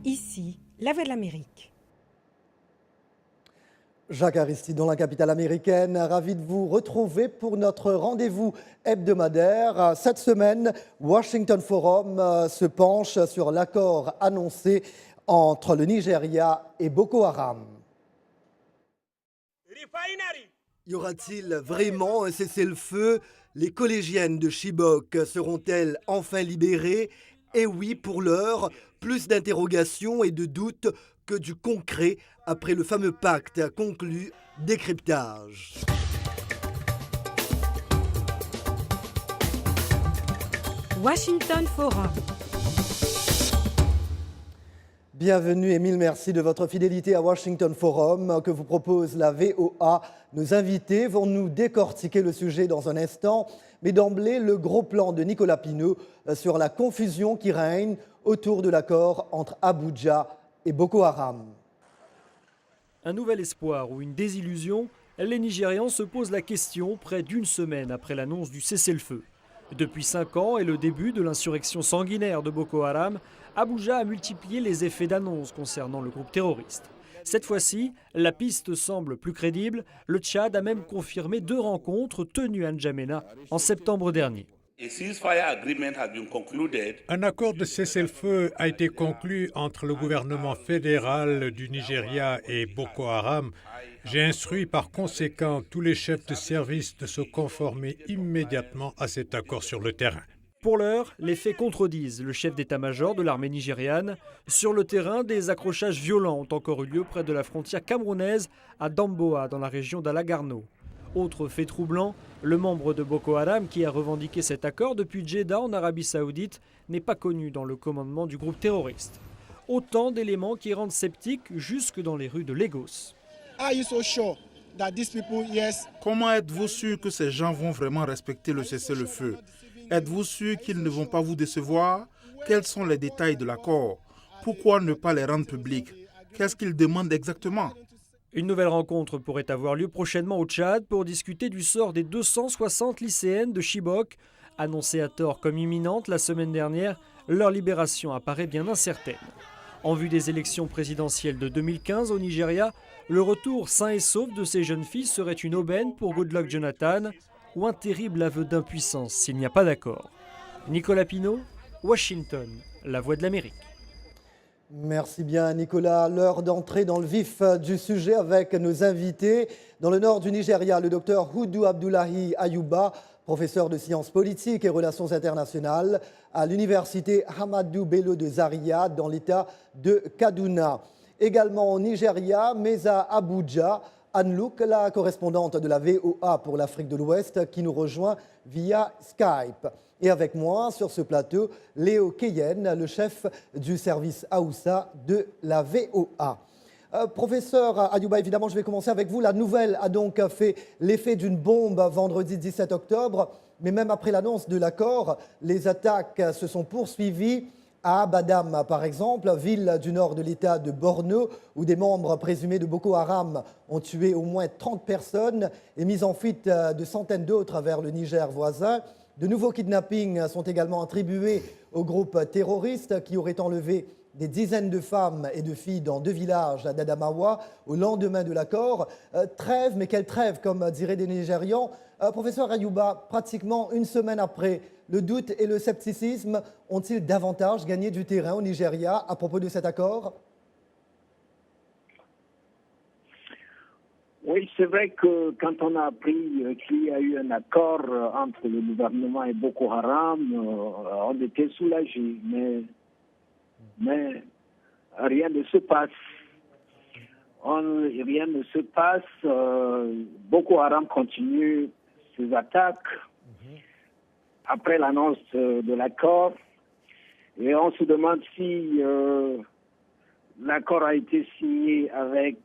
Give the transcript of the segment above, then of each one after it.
Ici, la Voix de l'Amérique. Jacques Aristide dans la capitale américaine, ravi de vous retrouver pour notre rendez-vous hebdomadaire. Cette semaine, Washington Forum se penche sur l'accord annoncé entre le Nigeria et Boko Haram. Y aura-t-il vraiment un cessez-le-feu? Les collégiennes de Chibok seront-elles enfin libérées? Et oui, pour l'heure, plus d'interrogations et de doutes que du concret après le fameux pacte conclu. Décryptage. Washington Forum. Bienvenue et mille merci de votre fidélité à Washington Forum que vous propose la VOA. Nos invités vont nous décortiquer le sujet dans un instant, mais d'emblée, le gros plan de Nicolas Pinault sur la confusion qui règne autour de l'accord entre Abuja et Boko Haram. Un nouvel espoir ou une désillusion, les Nigérians se posent la question près d'une semaine après l'annonce du cessez-le-feu. Depuis 5 ans et le début de l'insurrection sanguinaire de Boko Haram, Abuja a multiplié les effets d'annonce concernant le groupe terroriste. Cette fois-ci, la piste semble plus crédible. Le Tchad a même confirmé 2 rencontres tenues à N'Djamena en septembre dernier. Un accord de cessez-le-feu a été conclu entre le gouvernement fédéral du Nigeria et Boko Haram. J'ai instruit par conséquent tous les chefs de service de se conformer immédiatement à cet accord sur le terrain. Pour l'heure, les faits contredisent le chef d'état-major de l'armée nigériane. Sur le terrain, des accrochages violents ont encore eu lieu près de la frontière camerounaise à Damboa, dans la région d'Alagarno. Autre fait troublant, le membre de Boko Haram qui a revendiqué cet accord depuis Jeddah en Arabie Saoudite n'est pas connu dans le commandement du groupe terroriste. Autant d'éléments qui rendent sceptiques jusque dans les rues de Lagos. Comment êtes-vous sûr que ces gens vont vraiment respecter le cessez-le-feu? Êtes-vous sûr qu'ils ne vont pas vous décevoir? Quels sont les détails de l'accord? Pourquoi ne pas les rendre publics? Qu'est-ce qu'ils demandent exactement? Une nouvelle rencontre pourrait avoir lieu prochainement au Tchad pour discuter du sort des 260 lycéennes de Chibok. Annoncée à tort comme imminente la semaine dernière, leur libération apparaît bien incertaine. En vue des élections présidentielles de 2015 au Nigeria, le retour sain et sauf de ces jeunes filles serait une aubaine pour Goodluck Jonathan ou un terrible aveu d'impuissance s'il n'y a pas d'accord. Nicolas Pinault, Washington, la Voix de l'Amérique. Merci bien Nicolas. L'heure d'entrer dans le vif du sujet avec nos invités. Dans le nord du Nigeria, le docteur Hudu Abdullahi Ayuba, professeur de sciences politiques et relations internationales à l'université Ahmadu Bello de Zaria dans l'état de Kaduna. Également au Nigeria, mais à Abuja, Anne Louk, la correspondante de la VOA pour l'Afrique de l'Ouest, qui nous rejoint via Skype. Et avec moi, sur ce plateau, Léo Keyen, le chef du service Aoussa de la VOA. Professeur Ayuba, évidemment, je vais commencer avec vous. La nouvelle a donc fait l'effet d'une bombe vendredi 17 octobre. Mais même après l'annonce de l'accord, les attaques se sont poursuivies à Abadam, par exemple, ville du nord de l'État de Borno, où des membres présumés de Boko Haram ont tué au moins 30 personnes et mis en fuite de centaines d'autres vers le Niger voisin. De nouveaux kidnappings sont également attribués au groupe terroriste qui aurait enlevé des dizaines de femmes et de filles dans 2 villages d'Adamawa au lendemain de l'accord. Trêve, mais quelle trêve, comme diraient des Nigérians. Professeur Ayuba, pratiquement une semaine après, le doute et le scepticisme ont-ils davantage gagné du terrain au Nigeria à propos de cet accord? Oui, c'est vrai que quand on a appris qu'il y a eu un accord entre le gouvernement et Boko Haram, on était soulagés, mais rien ne se passe. Rien ne se passe. Boko Haram continue ses attaques après l'annonce de l'accord. Et on se demande si l'accord a été signé avec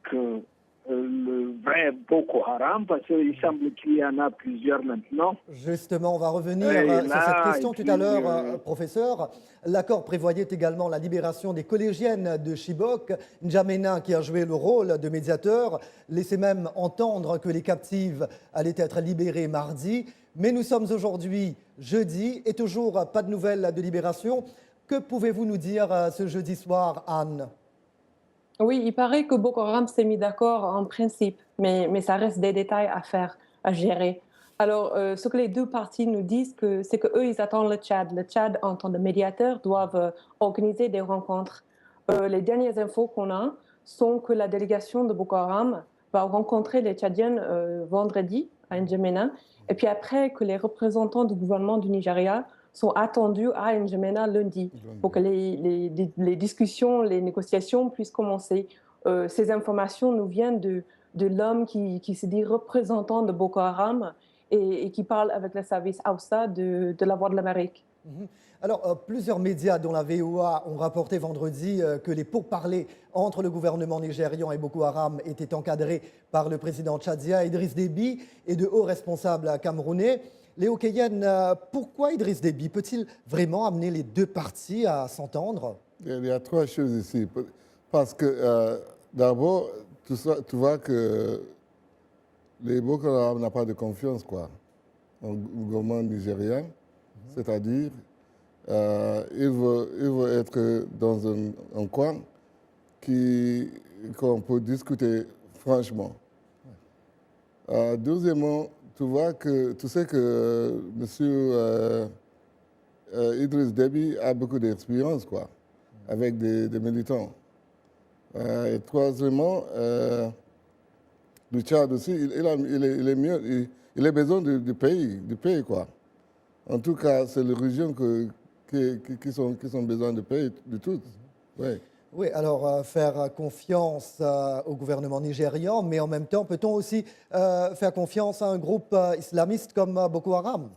le vrai Boko Haram, parce qu'il semble qu'il y en a plusieurs maintenant. Justement, on va revenir sur cette question tout à l'heure, professeur. L'accord prévoyait également la libération des collégiennes de Chibok. N'Djamena, qui a joué le rôle de médiateur, laissait même entendre que les captives allaient être libérées mardi. Mais nous sommes aujourd'hui jeudi et toujours pas de nouvelles de libération. Que pouvez-vous nous dire ce jeudi soir, Anne? Oui, il paraît que Boko Haram s'est mis d'accord en principe, mais ça reste des détails à faire, à gérer. Alors, ce que les deux parties nous disent, c'est qu'eux, ils attendent le Tchad. Le Tchad, en tant que médiateur, doivent organiser des rencontres. Les dernières infos qu'on a sont que la délégation de Boko Haram va rencontrer les Tchadiens vendredi à N'Djamena, et puis après que les représentants du gouvernement du Nigeria sont attendus à N'Djamena lundi pour que les discussions, les négociations puissent commencer. Ces informations nous viennent de l'homme qui se dit représentant de Boko Haram et qui parle avec le service AUSA de la Voix de l'Amérique. Mhm. Alors, plusieurs médias, dont la VOA, ont rapporté vendredi que les pourparlers entre le gouvernement nigérian et Boko Haram étaient encadrés par le président tchadien Idriss Déby et de hauts responsables camerounais. Léo Keyen, pourquoi Idriss Déby peut-il vraiment amener les deux parties à s'entendre? Il y a trois choses ici. Parce que d'abord, tu vois que les Boko Haram n'ont pas de confiance au gouvernement nigérien. C'est-à-dire, ils veulent être dans un coin qu'on peut discuter franchement. Deuxièmement, tu sais que M. Idriss Déby a beaucoup d'expérience avec des militants. Et troisièmement, le Tchad aussi, il est mieux, il a besoin du pays quoi. En tout cas, c'est les régions qui ont besoin de pays, de toutes. Ouais. Oui, alors faire confiance au gouvernement nigérian, mais en même temps, peut-on aussi faire confiance à un groupe islamiste comme Boko Haram?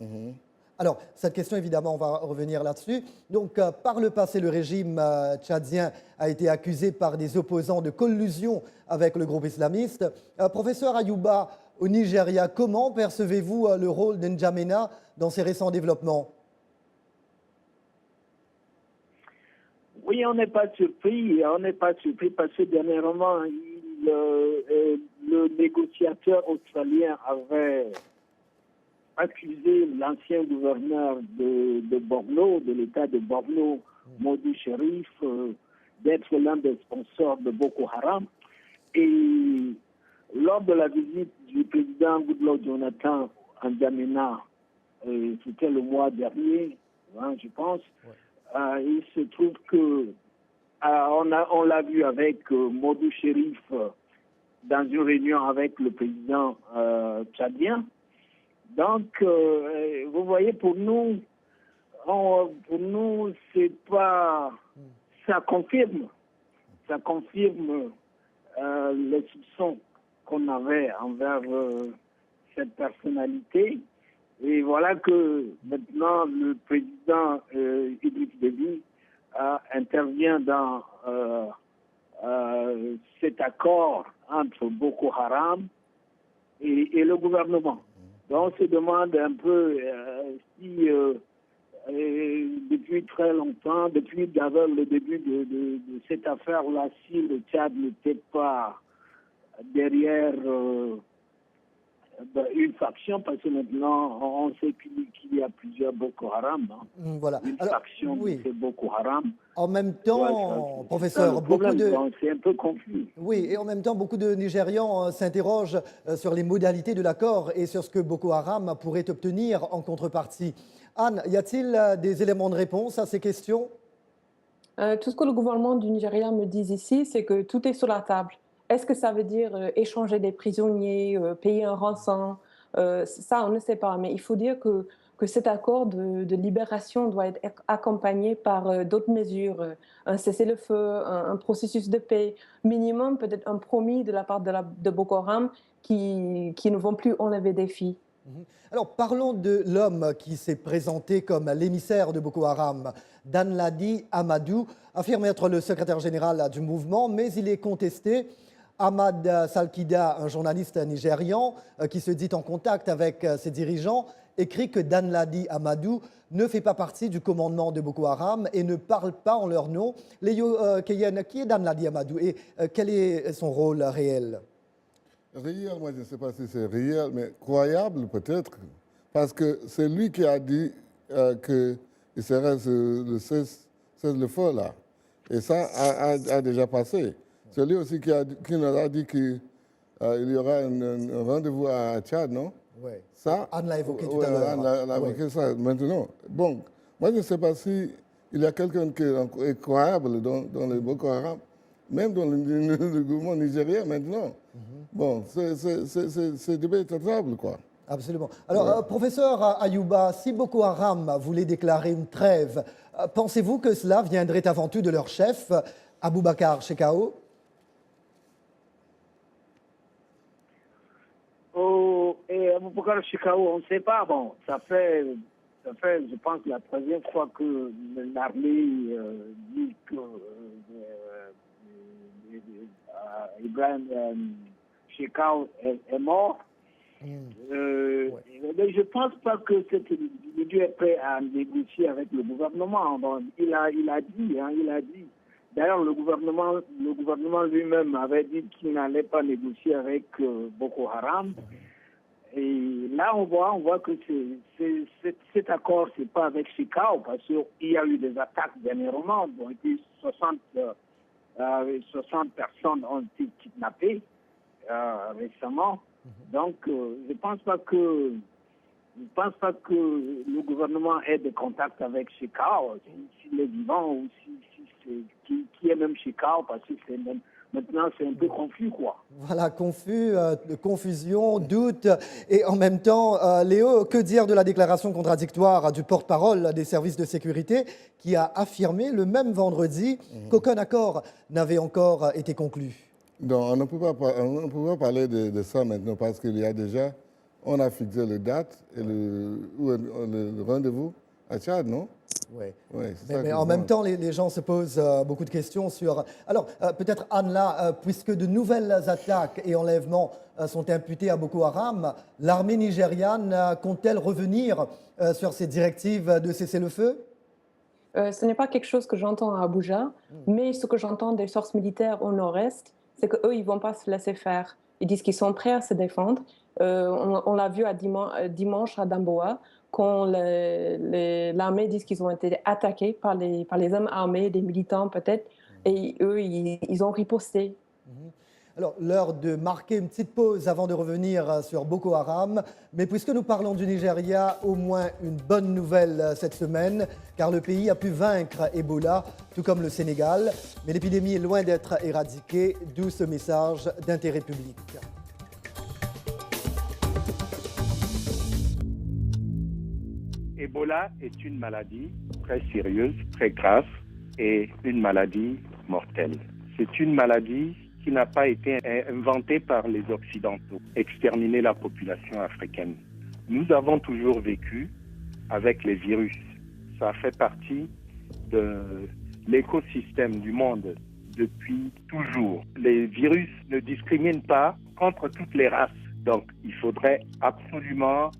Alors, cette question, évidemment, on va revenir là-dessus. Donc, par le passé, le régime tchadien a été accusé par des opposants de collusion avec le groupe islamiste. Professeur Ayouba, au Nigeria, comment percevez-vous le rôle d'N'Djamena dans ces récents développements? Oui, on n'est pas surpris. On n'est pas surpris parce que dernièrement, le négociateur australien avait accusé l'ancien gouverneur de Borno, de l'État de Borno, Modou Sherif, d'être l'un des sponsors de Boko Haram. Et lors de la visite du président Goodluck Jonathan à N'Djamena, c'était le mois dernier, je pense, il se trouve que on l'a vu avec Modou Sherif dans une réunion avec le président tchadien. Donc, vous voyez, pour nous, c'est pas, ça confirme les soupçons qu'on avait envers cette personnalité. Et voilà que maintenant le président Idriss Déby intervient dans cet accord entre Boko Haram et le gouvernement. Donc on se demande un peu si depuis très longtemps, depuis d'abord le début de cette affaire-là, si le Tchad n'était pas derrière une faction, parce que maintenant on sait qu'il y a plusieurs Boko Haram. Voilà. Une Alors, faction oui. de Boko Haram. En même temps, Ouais, professeur, c'est un peu confus. Oui, et en même temps, beaucoup de Nigérians s'interrogent sur les modalités de l'accord et sur ce que Boko Haram pourrait obtenir en contrepartie. Anne, y a-t-il des éléments de réponse à ces questions? Tout ce que le gouvernement du Nigeria me dit ici, c'est que tout est sur la table. Est-ce que ça veut dire échanger des prisonniers, payer un rançon? Ça, on ne sait pas. Mais il faut dire que cet accord de libération doit être accompagné par d'autres mesures, un cessez-le-feu, un processus de paix, minimum peut-être un promis de la part de Boko Haram qui ne vont plus enlever des filles. Alors, parlons de l'homme qui s'est présenté comme l'émissaire de Boko Haram. Danladi Amadou affirme être le secrétaire général du mouvement, mais il est contesté. Ahmad Salkida, un journaliste nigérian qui se dit en contact avec ses dirigeants, écrit que Danladi Amadou ne fait pas partie du commandement de Boko Haram et ne parle pas en leur nom. Léo Keyen, qui est Danladi Amadou et quel est son rôle réel? Réel, moi je ne sais pas si c'est réel, mais croyable peut-être, parce que c'est lui qui a dit qu'il serait le cessez-le-feu là. Et ça a déjà passé. C'est lui aussi qui nous a dit qu'il y aura un rendez-vous à Tchad, non? Oui. Ça, Anne l'a évoqué tout à l'heure. Anne l'a évoqué ça maintenant. Bon, moi je ne sais pas si il y a quelqu'un qui est croyable dans le Boko Haram, même dans le gouvernement nigérien maintenant. Bon, c'est débattable, quoi. Absolument. Alors, professeur Ayouba, si Boko Haram voulait déclarer une trêve, pensez-vous que cela viendrait avant tout de leur chef, Aboubacar Shekau? Et Aboubacar Shekau, on ne sait pas. Bon, ça fait, je pense, la troisième fois que l'armée dit que Ibrahim Shekau est mort. Mais je ne pense pas que cet individu est prêt à négocier avec le gouvernement. Bon, il a dit. D'ailleurs, le gouvernement lui-même avait dit qu'il n'allait pas négocier avec Boko Haram. Et là, on voit que cet accord, c'est pas avec Shekau, parce qu'il y a eu des attaques dernièrement. Bon, et puis 60 personnes ont été kidnappées récemment. Donc, je ne pense pas que le gouvernement ait des contacts avec Shekau, s'il est vivant ou qui est même Shekau, parce que maintenant c'est un peu confus, quoi. Voilà, confusion, doute. Et en même temps, Léo, que dire de la déclaration contradictoire du porte-parole des services de sécurité qui a affirmé le même vendredi qu'aucun accord n'avait encore été conclu? Donc, on ne peut pas parler de ça maintenant parce qu'il y a déjà, on a fixé la date et le rendez-vous à Tchad, non? Oui. Mais en même temps, les gens se posent beaucoup de questions sur... Alors, peut-être Anne, puisque de nouvelles attaques et enlèvements sont imputés à Boko Haram, l'armée nigériane compte-t-elle revenir sur ces directives de cessez-le-feu? Ce n'est pas quelque chose que j'entends à Abuja, mais ce que j'entends des sources militaires au nord-est, c'est qu'eux, ils ne vont pas se laisser faire. Ils disent qu'ils sont prêts à se défendre. On l'a vu dimanche à Damboa, quand l'armée dit qu'ils ont été attaqués par les hommes armés, des militants peut-être, et eux, ils ont riposté. Alors, l'heure de marquer une petite pause avant de revenir sur Boko Haram. Mais puisque nous parlons du Nigeria, au moins une bonne nouvelle cette semaine, car le pays a pu vaincre Ebola, tout comme le Sénégal. Mais l'épidémie est loin d'être éradiquée, d'où ce message d'intérêt public. Ebola est une maladie très sérieuse, très grave et une maladie mortelle. C'est une maladie qui n'a pas été inventée par les Occidentaux, exterminer la population africaine. Nous avons toujours vécu avec les virus. Ça fait partie de l'écosystème du monde depuis toujours. Les virus ne discriminent pas contre toutes les races. Donc, il faudrait absolument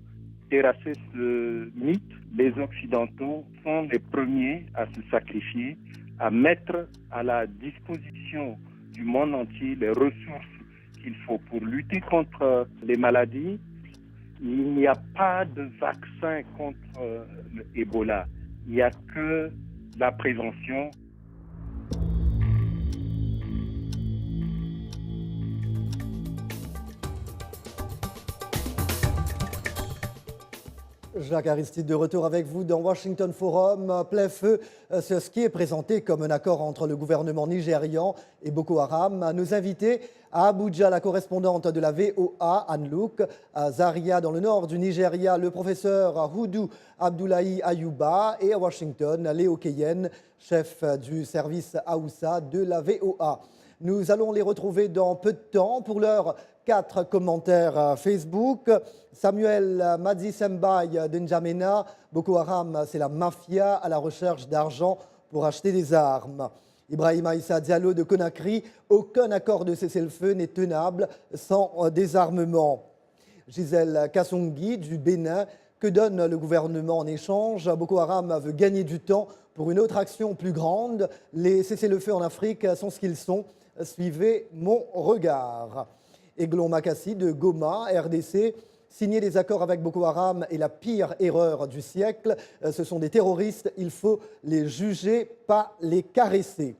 terrasser ce mythe. Les Occidentaux sont les premiers à se sacrifier, à mettre à la disposition du monde entier les ressources qu'il faut pour lutter contre les maladies. Il n'y a pas de vaccin contre l'Ebola. Il n'y a que la prévention. Jacques Aristide de retour avec vous dans Washington Forum. Plein feu sur ce qui est présenté comme un accord entre le gouvernement nigérian et Boko Haram. Nos invités à Abuja, la correspondante de la VOA, Anne Louk, à Zaria, dans le nord du Nigeria, le professeur Hudu Abdullahi Ayouba, et à Washington, Léo Keyen, chef du service Aoussa de la VOA. Nous allons les retrouver dans peu de temps. Pour l'heure, 4 commentaires Facebook. Samuel Madi Sembaï d'Njamena, Boko Haram, c'est la mafia à la recherche d'argent pour acheter des armes. Ibrahim Aïssa Diallo de Conakry, aucun accord de cessez-le-feu n'est tenable sans désarmement. Gisèle Kassongi du Bénin, que donne le gouvernement en échange? Boko Haram veut gagner du temps pour une autre action plus grande. Les cessez-le-feu en Afrique sont ce qu'ils sont. Suivez mon regard. Eglon Makassi de Goma, RDC. Signer des accords avec Boko Haram est la pire erreur du siècle. Ce sont des terroristes, il faut les juger, pas les caresser.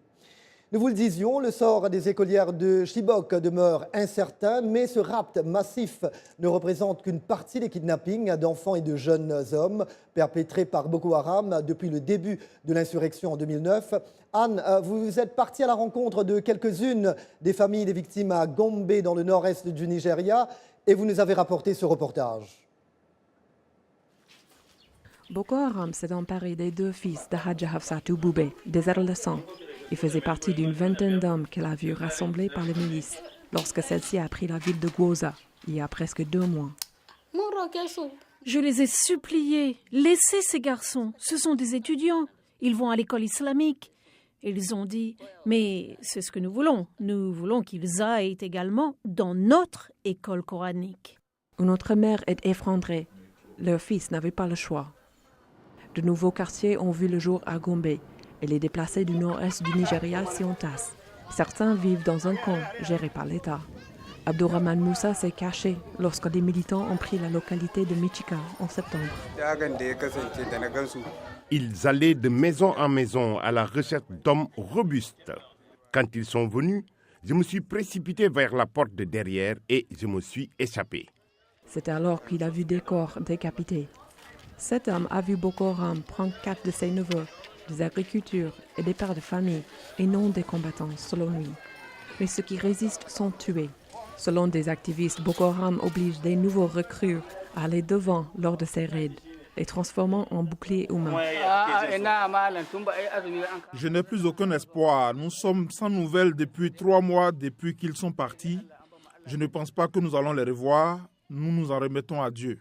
Nous vous le disions, le sort des écolières de Chibok demeure incertain, mais ce rapt massif ne représente qu'une partie des kidnappings d'enfants et de jeunes hommes perpétrés par Boko Haram depuis le début de l'insurrection en 2009. Anne, vous êtes partie à la rencontre de quelques-unes des familles des victimes à Gombe, dans le nord-est du Nigeria, et vous nous avez rapporté ce reportage. Boko Haram s'est emparé des 2 fils de Hadja Hafsatou Boubé, des adolescents. Il faisait partie d'une vingtaine d'hommes qu'elle a vus rassemblés par les milices lorsque celle-ci a pris la ville de Gwoza il y a presque 2 mois. Je les ai suppliés, laissez ces garçons, ce sont des étudiants, ils vont à l'école islamique. Ils ont dit, mais c'est ce que nous voulons qu'ils aillent également dans notre école coranique. Une autre mère est effondrée, leur fils n'avait pas le choix. De nouveaux quartiers ont vu le jour à Gombe et les déplacés du nord-est du Nigeria s'y entassent. Certains vivent dans un camp géré par l'État. Abdourahman Moussa s'est caché lorsque les militants ont pris la localité de Michika en septembre. Ils allaient de maison en maison à la recherche d'hommes robustes. Quand ils sont venus, je me suis précipité vers la porte de derrière et je me suis échappé. C'est alors qu'il a vu des corps décapités. Cet homme a vu Boko Haram prendre 4 de ses neveux, des agriculteurs et des pères de famille, et non des combattants, selon lui. Mais ceux qui résistent sont tués. Selon des activistes, Boko Haram oblige des nouveaux recrues à aller devant lors de ces raids, les transformant en boucliers humains. Je n'ai plus aucun espoir. Nous sommes sans nouvelles depuis 3 mois, depuis qu'ils sont partis. Je ne pense pas que nous allons les revoir. Nous nous en remettons à Dieu.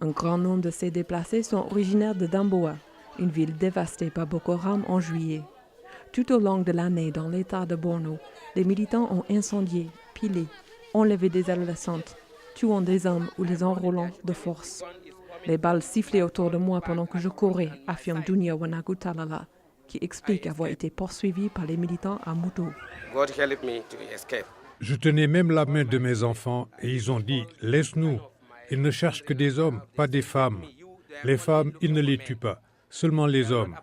Un grand nombre de ces déplacés sont originaires de Damboa, une ville dévastée par Boko Haram en juillet. Tout au long de l'année, dans l'état de Borno, les militants ont incendié, pilé, enlevé des adolescentes, tuant des hommes ou les enrôlant de force. Les balles sifflaient autour de moi pendant que je courais, affirme Dunia Wanagu Talala, qui explique avoir été poursuivi par les militants à moto. Je tenais même la main de mes enfants et ils ont dit « Laisse-nous ». Ils ne cherchent que des hommes, pas des femmes. Les femmes, ils ne les tuent pas, seulement les hommes.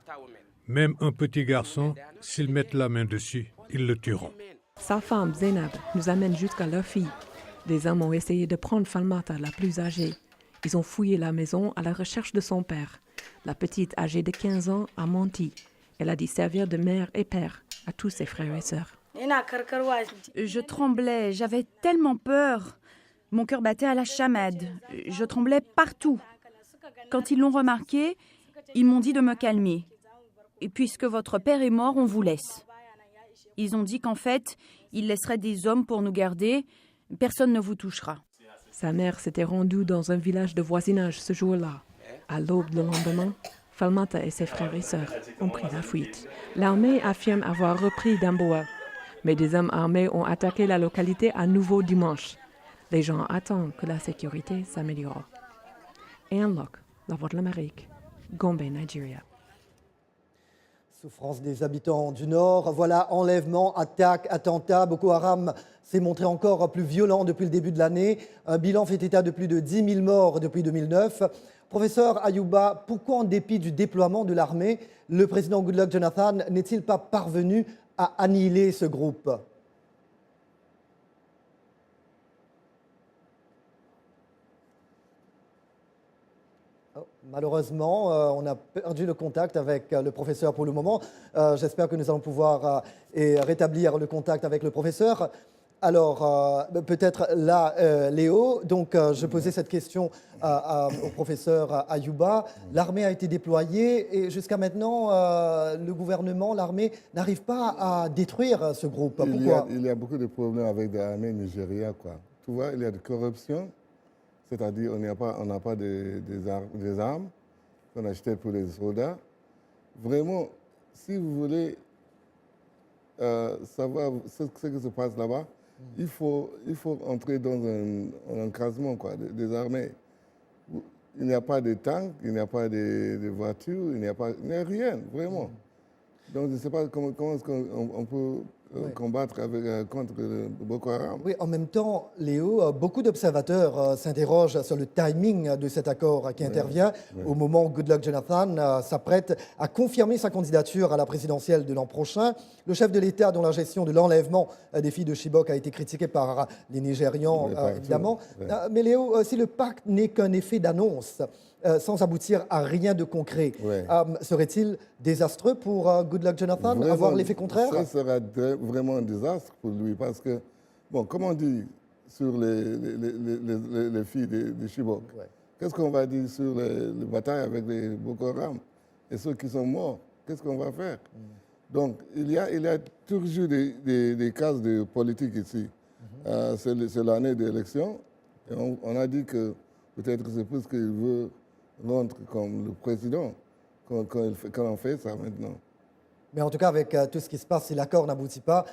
Même un petit garçon, s'ils mettent la main dessus, ils le tueront. Sa femme, Zainab, nous amène jusqu'à leur fille. Des hommes ont essayé de prendre Falmata, la plus âgée. Ils ont fouillé la maison à la recherche de son père. La petite, âgée de 15 ans, a menti. Elle a dit servir de mère et père à tous ses frères et sœurs. Je tremblais, j'avais tellement peur. Mon cœur battait à la chamade. Je tremblais partout. Quand ils l'ont remarqué, ils m'ont dit de me calmer. Et puisque votre père est mort, on vous laisse. Ils ont dit qu'en fait, ils laisseraient des hommes pour nous garder. Personne ne vous touchera. Sa mère s'était rendue dans un village de voisinage ce jour-là. À l'aube le lendemain, Falmata et ses frères et sœurs ont pris la fuite. L'armée affirme avoir repris Damboa, mais des hommes armés ont attaqué la localité à nouveau dimanche. Les gens attendent que la sécurité s'améliore. Anne Locke, La Voix de l'Amérique, Gombe, Nigeria. Souffrance des habitants du Nord. Voilà, enlèvement, attaque, attentat. Boko Haram s'est montré encore plus violent depuis le début de l'année. Un bilan fait état de plus de 10 000 morts depuis 2009. Professeur Ayouba, pourquoi en dépit du déploiement de l'armée, le président Goodluck Jonathan n'est-il pas parvenu à annihiler ce groupe ? Malheureusement, on a perdu le contact avec le professeur pour le moment. J'espère que nous allons pouvoir rétablir le contact avec le professeur. Alors, peut-être là, Léo, donc je posais cette question au professeur Ayouba. L'armée a été déployée et jusqu'à maintenant, le gouvernement, l'armée n'arrive pas à détruire ce groupe. Pourquoi ? Il y a beaucoup de problèmes avec l'armée nigériane, quoi. Tu vois, il y a de corruption. C'est-à-dire on n'a pas des armes qu'on achetait pour les soldats. Vraiment, si vous voulez savoir ce qui se passe là-bas, il faut entrer dans un encadrement des armées. Il n'y a pas de tanks, il n'y a pas de voitures, il n'y a rien, vraiment. Donc je ne sais pas comment est-ce qu'on peut combattre contre Boko Haram. Oui, en même temps, Léo, beaucoup d'observateurs s'interrogent sur le timing de cet accord qui intervient au moment où Goodluck Jonathan s'apprête à confirmer sa candidature à la présidentielle de l'an prochain. Le chef de l'État, dont la gestion de l'enlèvement des filles de Chibok a été critiquée par les Nigérians, évidemment. Mais Léo, si le pacte n'est qu'un effet d'annonce, sans aboutir à rien de concret. Serait-il désastreux pour Goodluck Jonathan, vraiment, avoir l'effet contraire? Ça sera vraiment un désastre pour lui parce que, bon, comme on dit sur les filles de Chibok, qu'est-ce qu'on va dire sur les batailles avec les Boko Haram et ceux qui sont morts? Qu'est-ce qu'on va faire? Donc, il y a toujours des cases de politique ici. C'est l'année d'élection et on a dit que peut-être c'est plus qu'il veut rendre comme le président quand on fait ça maintenant. Mais en tout cas, avec tout ce qui se passe, si l'accord n'aboutit pas,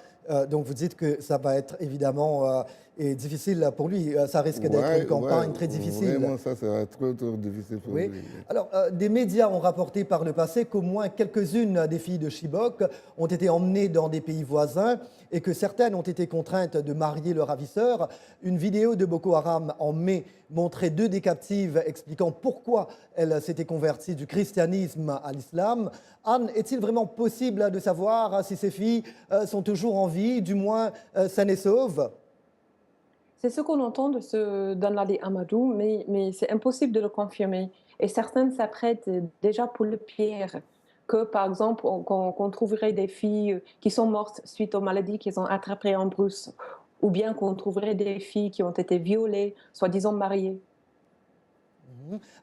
donc vous dites que ça va être évidemment et difficile pour lui. Ça risque d'être une campagne très difficile. Vraiment, ça sera trop difficile pour lui. Alors, des médias ont rapporté par le passé qu'au moins quelques-unes des filles de Chibok ont été emmenées dans des pays voisins et que certaines ont été contraintes de marier leurs ravisseurs. Une vidéo de Boko Haram en mai montrait 2 des captives expliquant pourquoi elles s'étaient converties du christianisme à l'islam. Anne, est-il vraiment possible de savoir si ces filles sont toujours en vie, du moins saines et sauves? C'est ce qu'on entend d'Anladi Amadou, mais c'est impossible de le confirmer. Et certaines s'apprêtent déjà pour le pire. Que, par exemple, qu'on trouverait des filles qui sont mortes suite aux maladies qu'ils ont attrapées en brousse, ou bien qu'on trouverait des filles qui ont été violées, soi-disant mariées.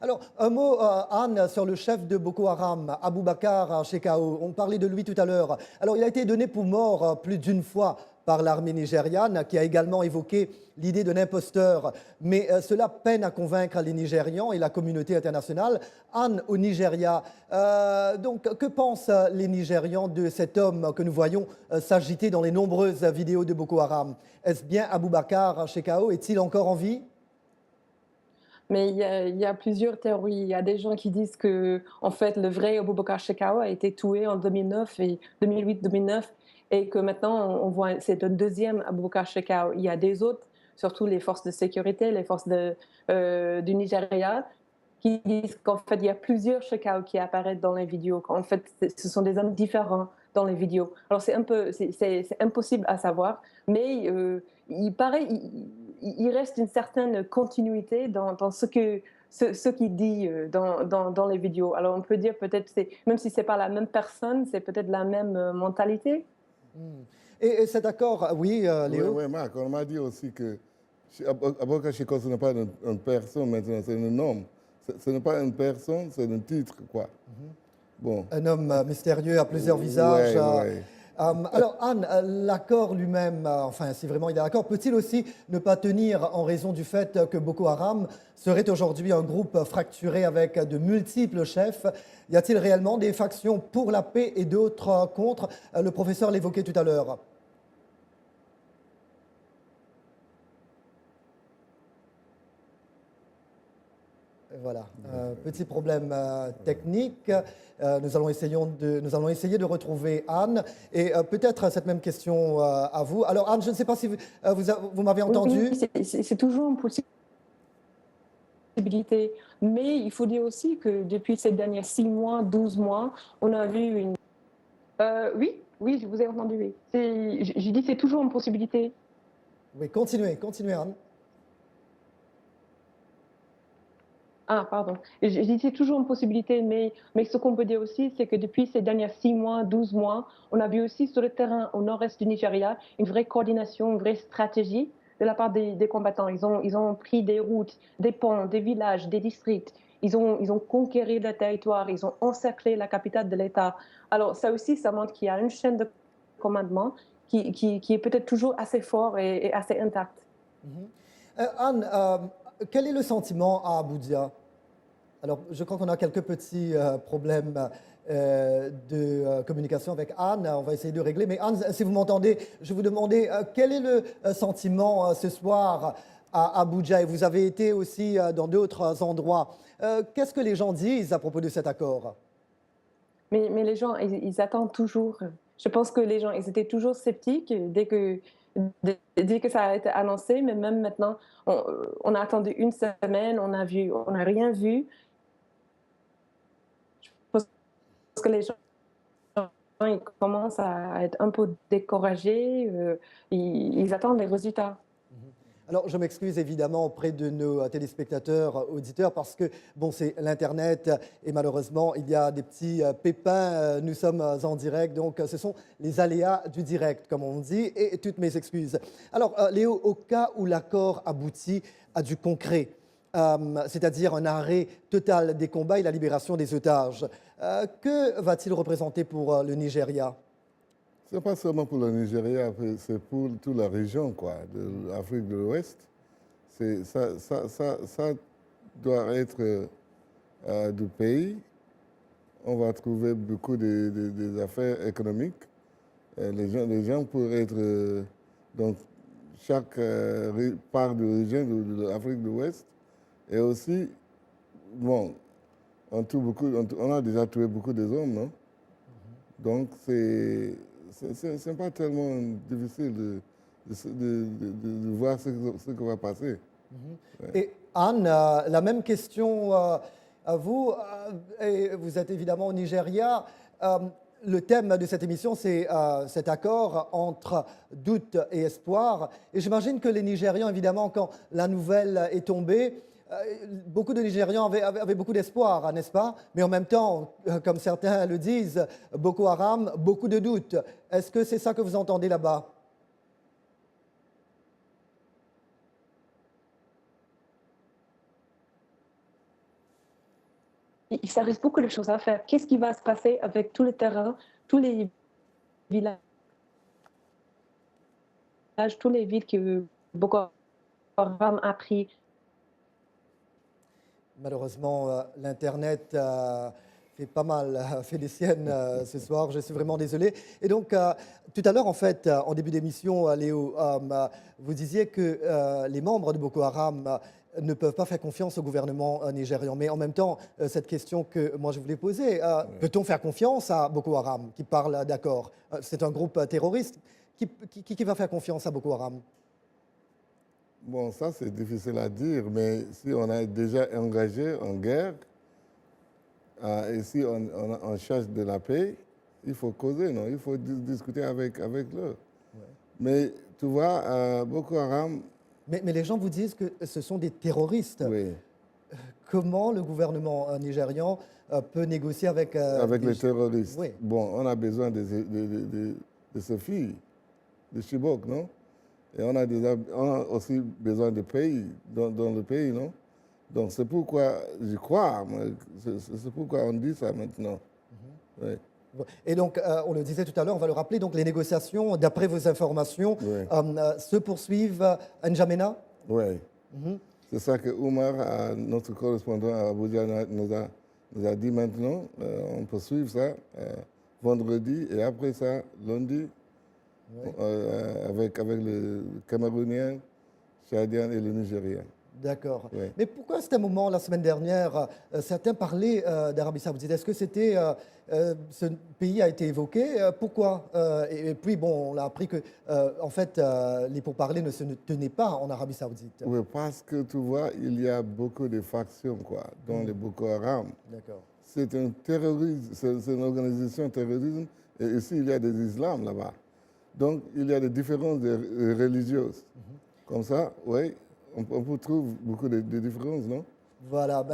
Alors, un mot, Anne, sur le chef de Boko Haram, Aboubakar Shekau. On parlait de lui tout à l'heure. Alors, il a été donné pour mort plus d'une fois par l'armée nigériane, qui a également évoqué l'idée d'un imposteur. Mais cela peine à convaincre les Nigérians et la communauté internationale. Anne, au Nigeria, donc, que pensent les Nigérians de cet homme que nous voyons s'agiter dans les nombreuses vidéos de Boko Haram? Est-ce bien Aboubakar Shekau? Est-il encore en vie? Mais il y a plusieurs théories. Il y a des gens qui disent que, en fait, le vrai Aboubakar Shekau a été tué en 2009 et 2008-2009 et que maintenant, on voit, c'est le deuxième Aboubakar Shekau. Il y a des autres, surtout les forces de sécurité, les forces du Nigeria, qui disent qu'en fait, il y a plusieurs Shekau qui apparaissent dans les vidéos. En fait, ce sont des hommes différents dans les vidéos. Alors, c'est impossible à savoir, mais il paraît... Il reste une certaine continuité dans ce qu'il dit dans les vidéos. Alors on peut dire peut-être, même si ce n'est pas la même personne, c'est peut-être la même mentalité. Et cet accord, oui, Léo? Oui, Marc, on m'a dit aussi que Aboubakar Shekau, ce n'est pas une personne maintenant, c'est un homme. Ce n'est pas une personne, c'est un titre, quoi. Bon. Un homme mystérieux à plusieurs visages. Alors Anne, l'accord lui-même, enfin si vraiment il est d'accord, peut-il aussi ne pas tenir en raison du fait que Boko Haram serait aujourd'hui un groupe fracturé avec de multiples chefs? Y a-t-il réellement des factions pour la paix et d'autres contre? Le professeur l'évoquait tout à l'heure. Voilà, petit problème technique. Nous allons essayer de retrouver Anne. Et peut-être cette même question à vous. Alors Anne, je ne sais pas si vous m'avez entendu. Oui, c'est toujours une possibilité. Mais il faut dire aussi que depuis ces derniers 6 mois, 12 mois, on a vu une... Oui, je vous ai entendu. Oui. Je dis c'est toujours une possibilité. Oui, continuez Anne. Ah, pardon. Je dis c'est toujours une possibilité, mais ce qu'on peut dire aussi, c'est que depuis ces derniers 6 mois, 12 mois, on a vu aussi sur le terrain au nord-est du Nigeria une vraie coordination, une vraie stratégie de la part des combattants. Ils ont pris des routes, des ponts, des villages, des districts. Ils ont conquéri le territoire, ils ont encerclé la capitale de l'État. Alors ça aussi, ça montre qu'il y a une chaîne de commandement qui est peut-être toujours assez fort et assez intacte. Anne, quel est le sentiment à Abuja? Alors, je crois qu'on a quelques petits problèmes de communication avec Anne. On va essayer de régler. Mais Anne, si vous m'entendez, je vous demandais quel est le sentiment ce soir à Abuja? Et vous avez été aussi dans d'autres endroits. Qu'est-ce que les gens disent à propos de cet accord? Mais les gens, ils attendent toujours Je pense que les gens, ils étaient toujours sceptiques dès que ça a été annoncé, mais même maintenant, on a attendu une semaine, on n'a rien vu. Je pense que les gens ils commencent à être un peu découragés, ils attendent les résultats. Alors, je m'excuse évidemment auprès de nos téléspectateurs, auditeurs, parce que, bon, c'est l'Internet et malheureusement, il y a des petits pépins. Nous sommes en direct, donc ce sont les aléas du direct, comme on dit, et toutes mes excuses. Alors, Léo, au cas où l'accord aboutit à du concret, c'est-à-dire un arrêt total des combats et la libération des otages, que va-t-il représenter pour le Nigeria ? Ce n'est pas seulement pour le Nigeria, c'est pour toute la région de l'Afrique de l'Ouest. Ça doit être du pays. On va trouver beaucoup des affaires économiques. Les gens pourraient être dans chaque part de région de l'Afrique de l'Ouest. Et aussi, bon, on a déjà tué beaucoup des hommes, non? Donc, c'est pas tellement difficile de voir ce qui va passer. Et Anne, la même question à vous. Vous êtes évidemment au Nigeria. Le thème de cette émission, c'est cet accord entre doute et espoir. Et j'imagine que les Nigérians, évidemment, quand la nouvelle est tombée, beaucoup de Nigérians avaient beaucoup d'espoir, n'est-ce pas? Mais en même temps, comme certains le disent, Boko Haram, beaucoup de doutes. Est-ce que c'est ça que vous entendez là-bas? Il reste beaucoup de choses à faire. Qu'est-ce qui va se passer avec tout le terrain, tous les villages, toutes les villes que Boko Haram a pris? Malheureusement, l'Internet fait pas mal, fait des siennes ce soir. Je suis vraiment désolé. Et donc, tout à l'heure, en fait, en début d'émission, Léo, vous disiez que les membres de Boko Haram ne peuvent pas faire confiance au gouvernement nigérian. Mais en même temps, cette question que moi je voulais poser, peut-on faire confiance à Boko Haram qui parle d'accord? C'est un groupe terroriste. Qui va faire confiance à Boko Haram? Bon, ça c'est difficile à dire, mais si on a déjà engagé en guerre, et si on cherche de la paix, il faut causer, non? Il faut discuter avec eux. Ouais. Mais tu vois, Boko Haram... Mais les gens vous disent que ce sont des terroristes. Oui. Comment le gouvernement nigérian peut négocier avec... avec les terroristes. Oui. Bon, on a besoin de ces filles, de Chibok, non? Et on a aussi besoin de pays, dans le pays, non? Donc c'est pourquoi, je crois, c'est pourquoi on dit ça maintenant. Oui. Et donc, on le disait tout à l'heure, on va le rappeler, donc les négociations, d'après vos informations, se poursuivent à N'Djamena? Oui. C'est ça que Oumar, notre correspondant à Abuja, nous a dit maintenant. On poursuit ça vendredi et après ça, lundi, avec le Camerounien, Tchadien et le Nigérien. D'accord. Oui. Mais pourquoi à ce moment, la semaine dernière, certains parlaient d'Arabie Saoudite? Est-ce que ce pays a été évoqué? Pourquoi? Et puis, bon, on a appris que, en fait, les pourparlers ne se tenaient pas en Arabie Saoudite. Oui, parce que, tu vois, il y a beaucoup de factions, dont les Boko Haram. D'accord. C'est un terrorisme, c'est une organisation terroriste, et ici, il y a des islams là-bas. Donc, il y a des différences religieuses. Comme ça, oui. On peut trouver beaucoup de différences, non? Voilà,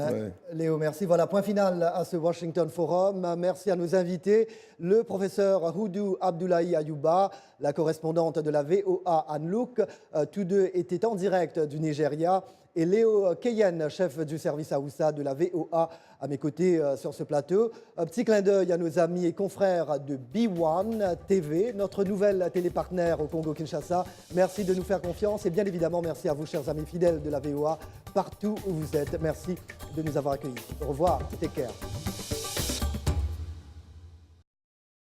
Léo, merci. Voilà, point final à ce Washington Forum. Merci à nos invités, le professeur Hudu Abdullahi Ayuba, la correspondante de la VOA Anne Louk. Tous deux étaient en direct du Nigeria. Et Léo Keyen, chef du service Haoussa de la VOA, à mes côtés sur ce plateau. Un petit clin d'œil à nos amis et confrères de B1 TV, notre nouvelle télépartenaire au Congo-Kinshasa. Merci de nous faire confiance et bien évidemment, merci à vous, chers amis fidèles de la VOA, partout où vous êtes. Merci de nous avoir accueillis. Au revoir, take care.